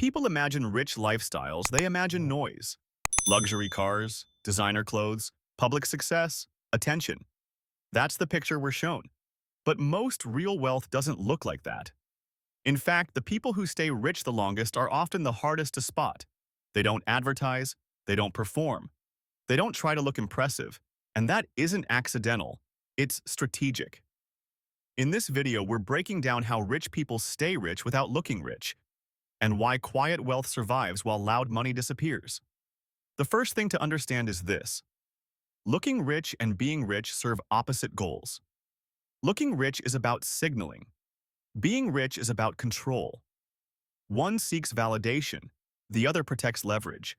people imagine rich lifestyles, they imagine noise, luxury cars, designer clothes, public success, attention. That's the picture we're shown. But most real wealth doesn't look like that. In fact, the people who stay rich the longest are often the hardest to spot. They don't advertise, they don't perform, they don't try to look impressive, and that isn't accidental, it's strategic. In this video, we're breaking down how rich people stay rich without looking rich, and why quiet wealth survives while loud money disappears. The first thing to understand is this. Looking rich and being rich serve opposite goals. Looking rich is about signaling. Being rich is about control. One seeks validation, the other protects leverage.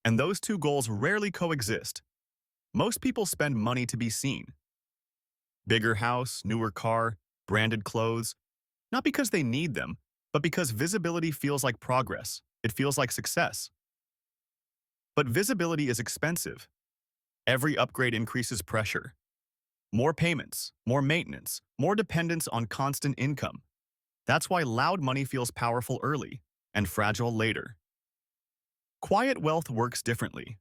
And those two goals rarely coexist. Most people spend money to be seen. Bigger house, newer car, branded clothes, not because they need them, but because visibility feels like progress. It feels like success. But visibility is expensive. Every upgrade increases pressure. More payments, more maintenance, more dependence on constant income. That's why loud money feels powerful early and fragile later. Quiet wealth works differently.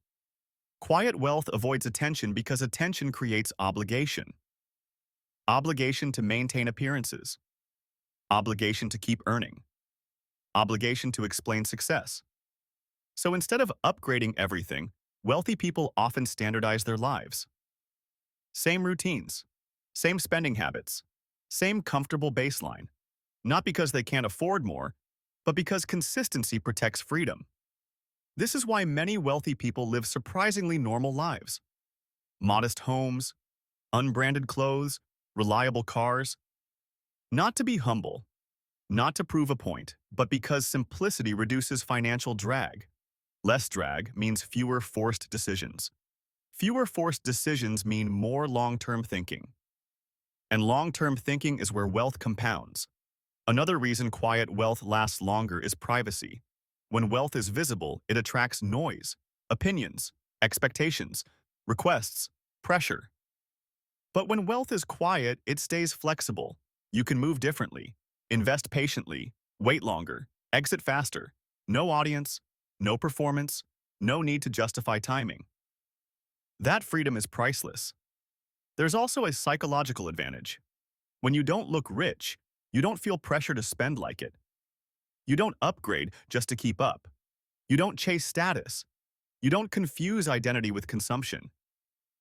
Quiet wealth avoids attention because attention creates obligation. Obligation to maintain appearances. Obligation to keep earning. Obligation to explain success. So instead of upgrading everything, wealthy people often standardize their lives. Same routines, same spending habits, same comfortable baseline. Not because they can't afford more, but because consistency protects freedom. This is why many wealthy people live surprisingly normal lives. Modest homes, unbranded clothes, reliable cars. Not to be humble, not to prove a point, but because simplicity reduces financial drag. Less drag means fewer forced decisions. Fewer forced decisions mean more long-term thinking. And long-term thinking is where wealth compounds. Another reason quiet wealth lasts longer is privacy. When wealth is visible, it attracts noise, opinions, expectations, requests, pressure. But when wealth is quiet, it stays flexible. You can move differently, invest patiently, wait longer, exit faster. No audience, no performance, no need to justify timing. That freedom is priceless. There's also a psychological advantage. When you don't look rich, you don't feel pressure to spend like it. You don't upgrade just to keep up. You don't chase status. You don't confuse identity with consumption.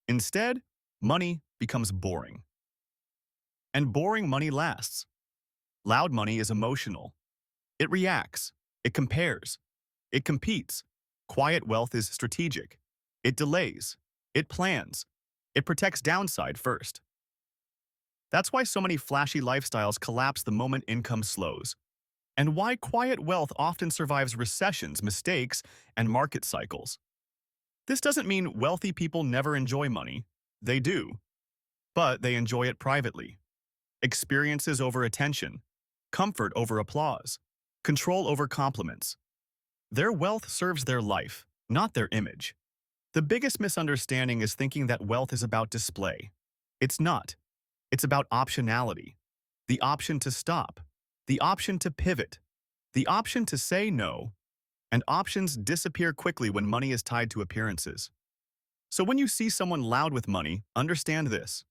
Instead, money becomes boring. And boring money lasts. Loud money is emotional. It reacts. It compares. It competes. Quiet wealth is strategic. It delays. It plans. It protects downside first. That's why so many flashy lifestyles collapse the moment income slows, and why quiet wealth often survives recessions, mistakes, and market cycles. This doesn't mean wealthy people never enjoy money. They do, but they enjoy it privately. Experiences over attention, comfort over applause, control over compliments. Their wealth serves their life, not their image. The biggest misunderstanding is thinking that wealth is about display. It's not. It's about optionality. The option to stop. The option to pivot. The option to say no. And options disappear quickly when money is tied to appearances. So when you see someone loud with money, understand this.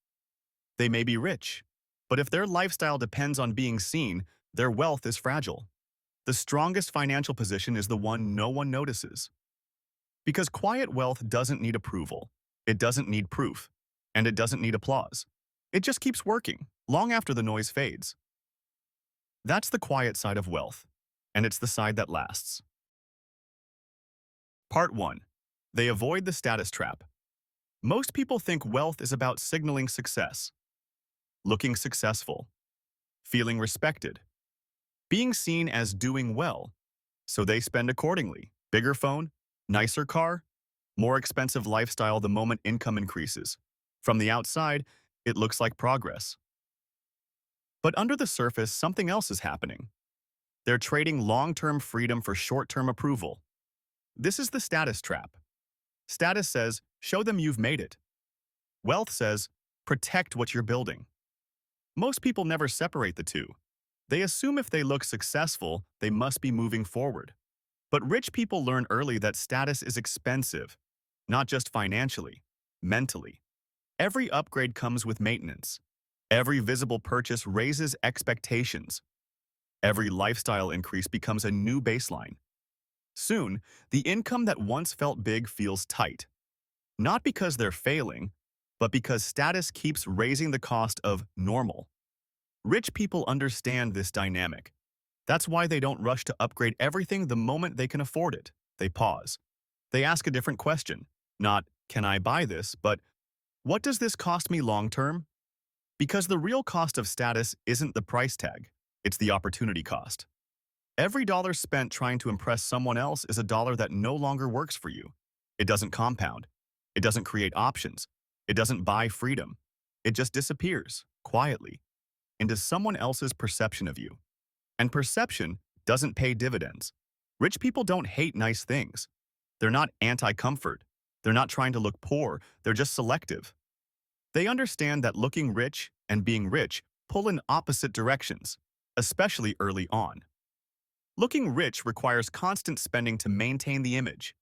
They may be rich, but if their lifestyle depends on being seen, their wealth is fragile. The strongest financial position is the one no one notices. Because quiet wealth doesn't need approval, it doesn't need proof, and it doesn't need applause. It just keeps working, long after the noise fades. That's the quiet side of wealth, and it's the side that lasts. Part 1. They avoid the status trap. Most people think wealth is about signaling success, looking successful, feeling respected, being seen as doing well, so they spend accordingly. Bigger phone, nicer car, more expensive lifestyle the moment income increases. From the outside, it looks like progress. But under the surface, something else is happening. They're trading long-term freedom for short-term approval. This is the status trap. Status says, show them you've made it. Wealth says, protect what you're building. Most people never separate the two. They assume if they look successful, they must be moving forward. But rich people learn early that status is expensive, not just financially, mentally. Every upgrade comes with maintenance. Every visible purchase raises expectations. Every lifestyle increase becomes a new baseline. Soon, the income that once felt big feels tight. Not because they're failing, but because status keeps raising the cost of normal. Rich people understand this dynamic. That's why they don't rush to upgrade everything the moment they can afford it. They pause. They ask a different question. Not, can I buy this, but what does this cost me long term? Because the real cost of status isn't the price tag, it's the opportunity cost. Every dollar spent trying to impress someone else is a dollar that no longer works for you. It doesn't compound. It doesn't create options. It doesn't buy freedom. It just disappears, quietly, into someone else's perception of you. And perception doesn't pay dividends. Rich people don't hate nice things. They're not anti-comfort. They're not trying to look poor. They're just selective. They understand that looking rich and being rich pull in opposite directions, especially early on. Looking rich requires constant spending to maintain the image.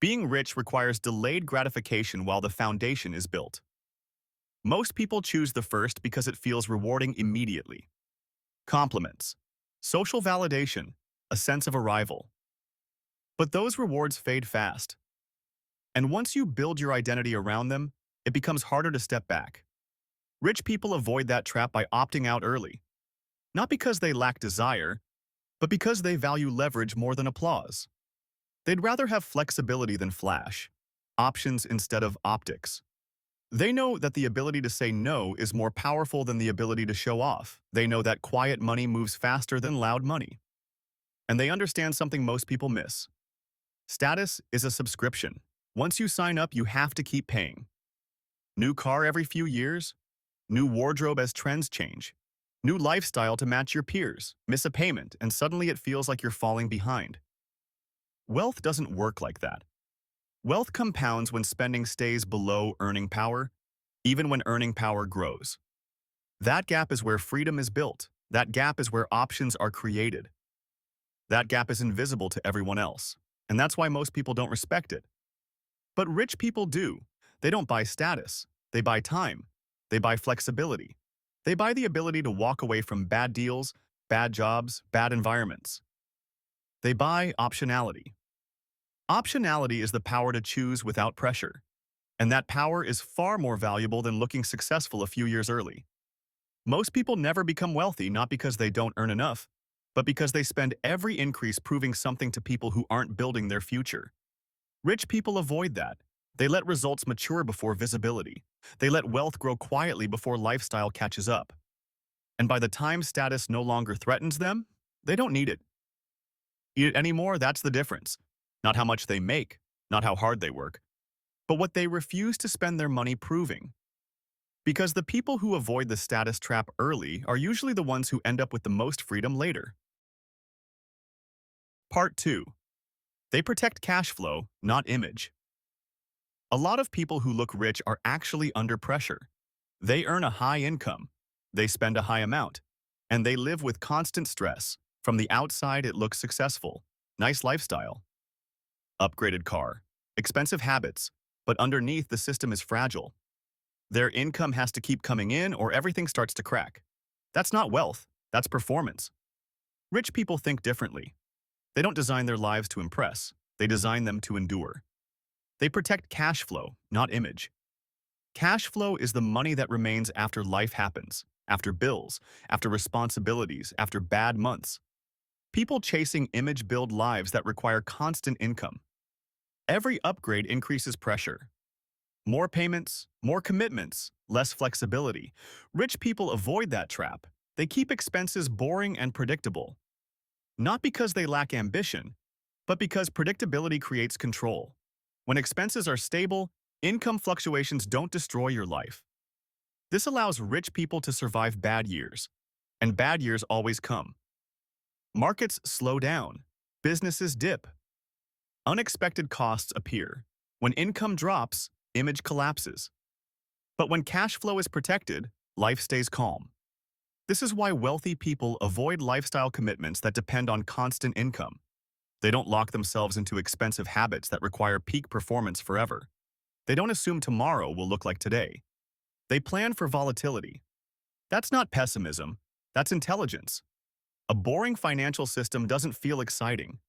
Being rich requires delayed gratification while the foundation is built. Most people choose the first because it feels rewarding immediately. Compliments, social validation, a sense of arrival. But those rewards fade fast. And once you build your identity around them, it becomes harder to step back. Rich people avoid that trap by opting out early. Not because they lack desire, but because they value leverage more than applause. They'd rather have flexibility than flash, options instead of optics. They know that the ability to say no is more powerful than the ability to show off. They know that quiet money moves faster than loud money. And they understand something most people miss. Status is a subscription. Once you sign up, you have to keep paying. New car every few years, new wardrobe as trends change, new lifestyle to match your peers. Miss a payment, and suddenly it feels like you're falling behind. Wealth doesn't work like that. Wealth compounds when spending stays below earning power, even when earning power grows. That gap is where freedom is built. That gap is where options are created. That gap is invisible to everyone else, and that's why most people don't respect it. But rich people do. They don't buy status. They buy time. They buy flexibility. They buy the ability to walk away from bad deals, bad jobs, bad environments. They buy optionality. Optionality is the power to choose without pressure. And that power is far more valuable than looking successful a few years early. Most people never become wealthy not because they don't earn enough, but because they spend every increase proving something to people who aren't building their future. Rich people avoid that. They let results mature before visibility. They let wealth grow quietly before lifestyle catches up. And by the time status no longer threatens them, they don't need it. Need it anymore, that's the difference. Not how much they make, not how hard they work, but what they refuse to spend their money proving. Because the people who avoid the status trap early are usually the ones who end up with the most freedom later. Part 2. They protect cash flow, not image. A lot of people who look rich are actually under pressure. They earn a high income, they spend a high amount, and they live with constant stress. From the outside, it looks successful, nice lifestyle, upgraded car, expensive habits, but underneath the system is fragile. Their income has to keep coming in or everything starts to crack. That's not wealth, that's performance. Rich people think differently. They don't design their lives to impress, they design them to endure. They protect cash flow, not image. Cash flow is the money that remains after life happens, after bills, after responsibilities, after bad months. People chasing image build lives that require constant income. Every upgrade increases pressure. More payments, more commitments, less flexibility. Rich people avoid that trap. They keep expenses boring and predictable. Not because they lack ambition, but because predictability creates control. When expenses are stable, income fluctuations don't destroy your life. This allows rich people to survive bad years, and bad years always come. Markets slow down, businesses dip, unexpected costs appear. When income drops, image collapses. But when cash flow is protected, life stays calm. This is why wealthy people avoid lifestyle commitments that depend on constant income. They don't lock themselves into expensive habits that require peak performance forever. They don't assume tomorrow will look like today. They plan for volatility. That's not pessimism. That's intelligence. A boring financial system doesn't feel exciting.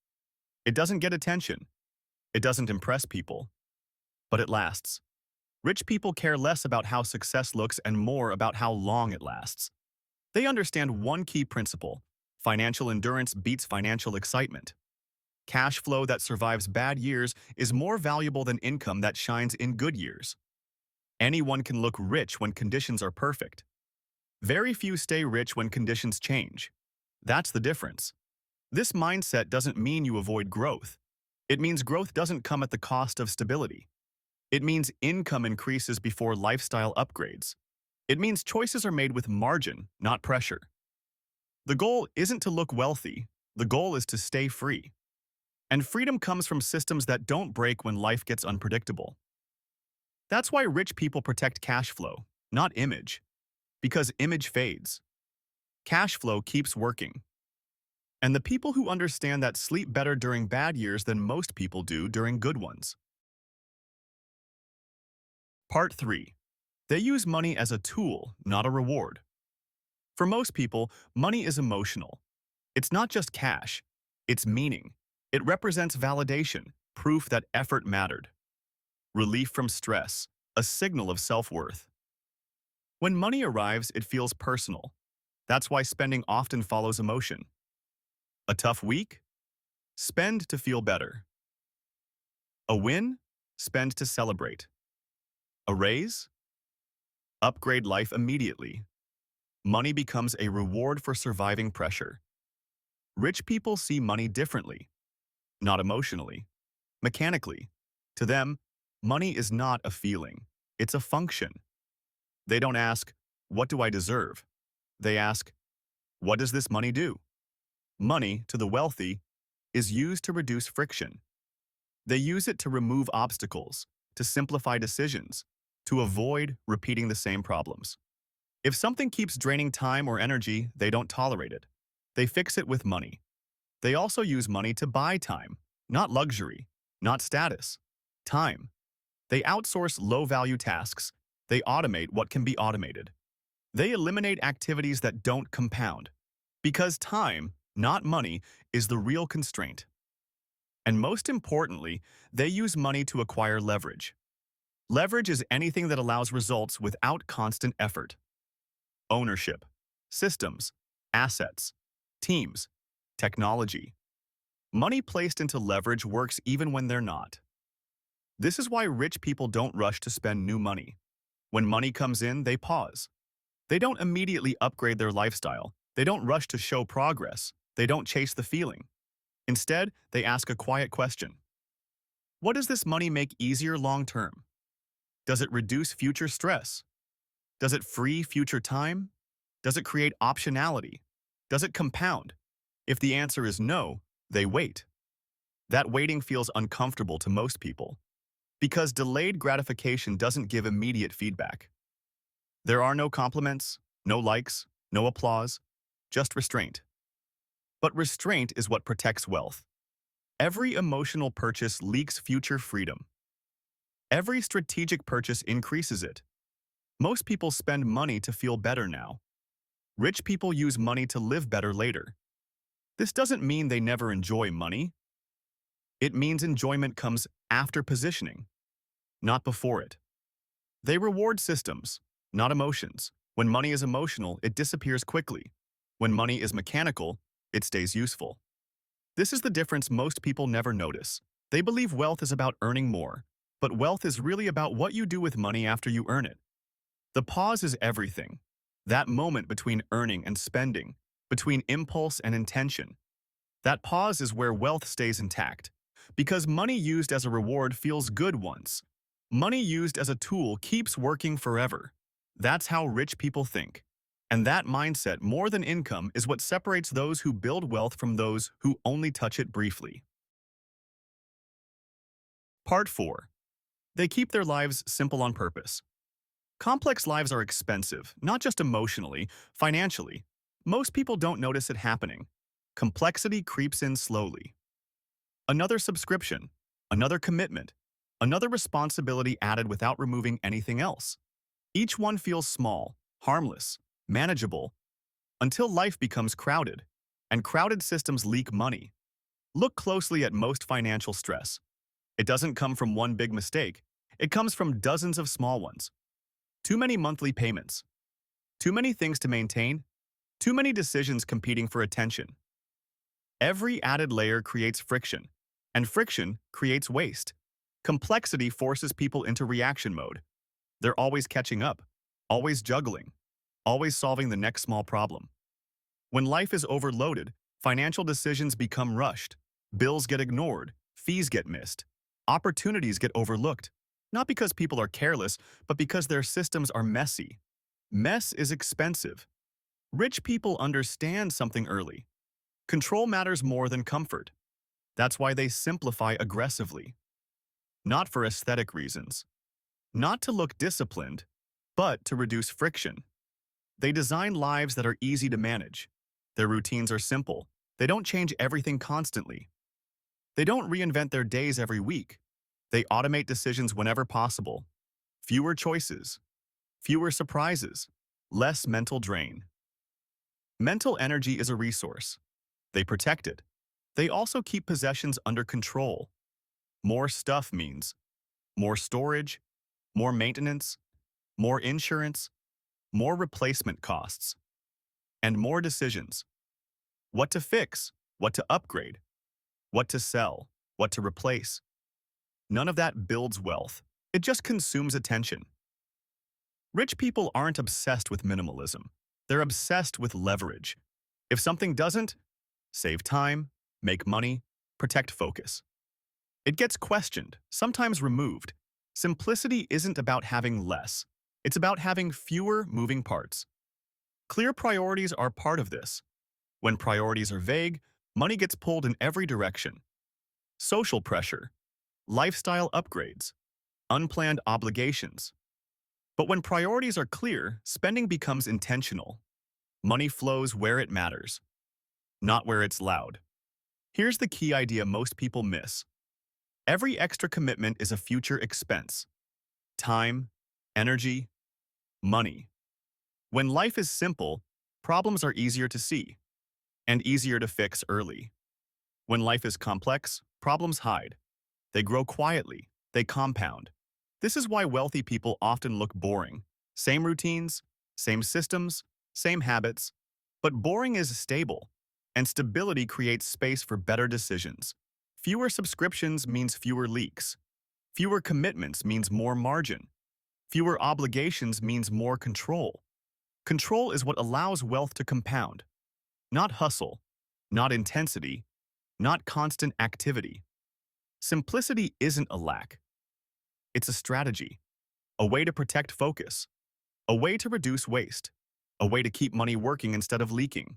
It doesn't get attention. It doesn't impress people. But it lasts. Rich people care less about how success looks and more about how long it lasts. They understand one key principle: financial endurance beats financial excitement. Cash flow that survives bad years is more valuable than income that shines in good years. Anyone can look rich when conditions are perfect. Very few stay rich when conditions change. That's the difference. This mindset doesn't mean you avoid growth. It means growth doesn't come at the cost of stability. It means income increases before lifestyle upgrades. It means choices are made with margin, not pressure. The goal isn't to look wealthy. The goal is to stay free. And freedom comes from systems that don't break when life gets unpredictable. That's why rich people protect cash flow, not image. Because image fades. Cash flow keeps working. And the people who understand that sleep better during bad years than most people do during good ones. Part 3. They use money as a tool, not a reward. For most people, money is emotional. It's not just cash. It's meaning. It represents validation, proof that effort mattered. Relief from stress, a signal of self-worth. When money arrives, it feels personal. That's why spending often follows emotion. A tough week? Spend to feel better. A win? Spend to celebrate. A raise? Upgrade life immediately. Money becomes a reward for surviving pressure. Rich people see money differently, not emotionally, mechanically. To them, money is not a feeling, it's a function. They don't ask, "What do I deserve?" They ask, "What does this money do?" Money, to the wealthy, is used to reduce friction. They use it to remove obstacles, to simplify decisions, to avoid repeating the same problems. If something keeps draining time or energy, they don't tolerate it. They fix it with money. They also use money to buy time, not luxury, not status. Time. They outsource low-value tasks. They automate what can be automated. They eliminate activities that don't compound. Because time, not money, is the real constraint. And most importantly, they use money to acquire leverage. Leverage is anything that allows results without constant effort. Ownership, systems, assets, teams, technology. Money placed into leverage works even when they're not. This is why rich people don't rush to spend new money. When money comes in, they pause. They don't immediately upgrade their lifestyle. They don't rush to show progress. They don't chase the feeling. Instead, they ask a quiet question. What does this money make easier long-term? Does it reduce future stress? Does it free future time? Does it create optionality? Does it compound? If the answer is no, they wait. That waiting feels uncomfortable to most people, because delayed gratification doesn't give immediate feedback. There are no compliments, no likes, no applause, just restraint. But restraint is what protects wealth. Every emotional purchase leaks future freedom. Every strategic purchase increases it. Most people spend money to feel better now. Rich people use money to live better later. This doesn't mean they never enjoy money. It means enjoyment comes after positioning, not before it. They reward systems, not emotions. When money is emotional, it disappears quickly. When money is mechanical, it stays useful. This is the difference most people never notice. They believe wealth is about earning more, but wealth is really about what you do with money after you earn it. The pause is everything. That moment between earning and spending, between impulse and intention. That pause is where wealth stays intact. Because money used as a reward feels good once. Money used as a tool keeps working forever. That's how rich people think. And that mindset, more than income, is what separates those who build wealth from those who only touch it briefly. Part 4. They keep their lives simple on purpose. Complex lives are expensive, not just emotionally, financially. Most people don't notice it happening. Complexity creeps in slowly. Another subscription, another commitment, another responsibility added without removing anything else. Each one feels small, harmless, manageable, until life becomes crowded, and crowded systems leak money. Look closely at most financial stress. It doesn't come from one big mistake. It comes from dozens of small ones. Too many monthly payments. Too many things to maintain. Too many decisions competing for attention. Every added layer creates friction, and friction creates waste. Complexity forces people into reaction mode. They're always catching up, always juggling, always solving the next small problem. When life is overloaded, financial decisions become rushed. Bills get ignored, fees get missed, opportunities get overlooked. Not because people are careless, but because their systems are messy. Mess is expensive. Rich people understand something early. Control matters more than comfort. That's why they simplify aggressively. Not for aesthetic reasons. Not to look disciplined, but to reduce friction. They design lives that are easy to manage. Their routines are simple. They don't change everything constantly. They don't reinvent their days every week. They automate decisions whenever possible. Fewer choices, fewer surprises, less mental drain. Mental energy is a resource. They protect it. They also keep possessions under control. More stuff means more storage, more maintenance, more insurance, more replacement costs, and more decisions. What to fix, what to upgrade, what to sell, what to replace. None of that builds wealth. It just consumes attention. Rich people aren't obsessed with minimalism. They're obsessed with leverage. If something doesn't, save time, make money, protect focus. It gets questioned, sometimes removed. Simplicity isn't about having less. It's about having fewer moving parts. Clear priorities are part of this. When priorities are vague, money gets pulled in every direction. Social pressure, lifestyle upgrades, unplanned obligations. But when priorities are clear, spending becomes intentional. Money flows where it matters, not where it's loud. Here's the key idea most people miss. Every extra commitment is a future expense. Time, energy, money. When life is simple, problems are easier to see and easier to fix early. When life is complex, problems hide. They grow quietly. They compound. This is why wealthy people often look boring. Same routines, same systems, same habits. But boring is stable, and stability creates space for better decisions. Fewer subscriptions means fewer leaks. Fewer commitments means more margin. Fewer obligations means more control. Control is what allows wealth to compound. Not hustle, not intensity, not constant activity. Simplicity isn't a lack. It's a strategy, a way to protect focus, a way to reduce waste, a way to keep money working instead of leaking.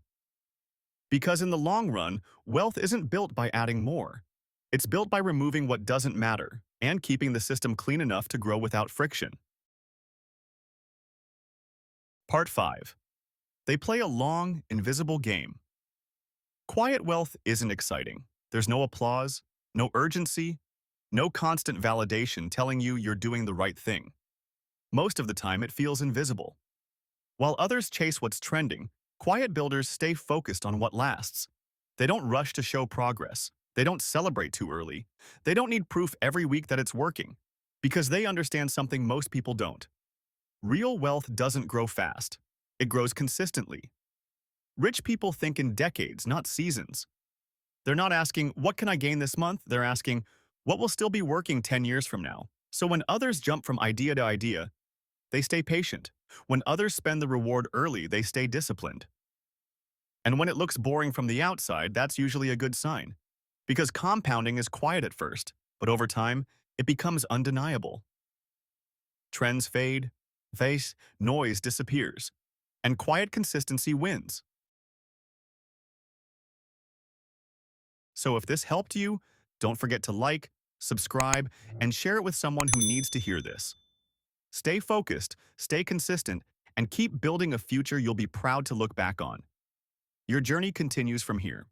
Because in the long run, wealth isn't built by adding more. It's built by removing what doesn't matter and keeping the system clean enough to grow without friction. Part 5. They play a long, invisible game. Quiet wealth isn't exciting. There's no applause, no urgency, no constant validation telling you you're doing the right thing. Most of the time, it feels invisible. While others chase what's trending, quiet builders stay focused on what lasts. They don't rush to show progress. They don't celebrate too early. They don't need proof every week that it's working, because they understand something most people don't. Real wealth doesn't grow fast. It grows consistently. Rich people think in decades, not seasons. They're not asking, what can I gain this month? They're asking, what will still be working 10 years from now? So when others jump from idea to idea, they stay patient. When others spend the reward early, they stay disciplined. And when it looks boring from the outside, that's usually a good sign. Because compounding is quiet at first, but over time, it becomes undeniable. Trends fade, noise disappears, and quiet consistency wins. So if this helped you, don't forget to like, subscribe, and share it with someone who needs to hear this. Stay focused, stay consistent, and keep building a future you'll be proud to look back on. Your journey continues from here.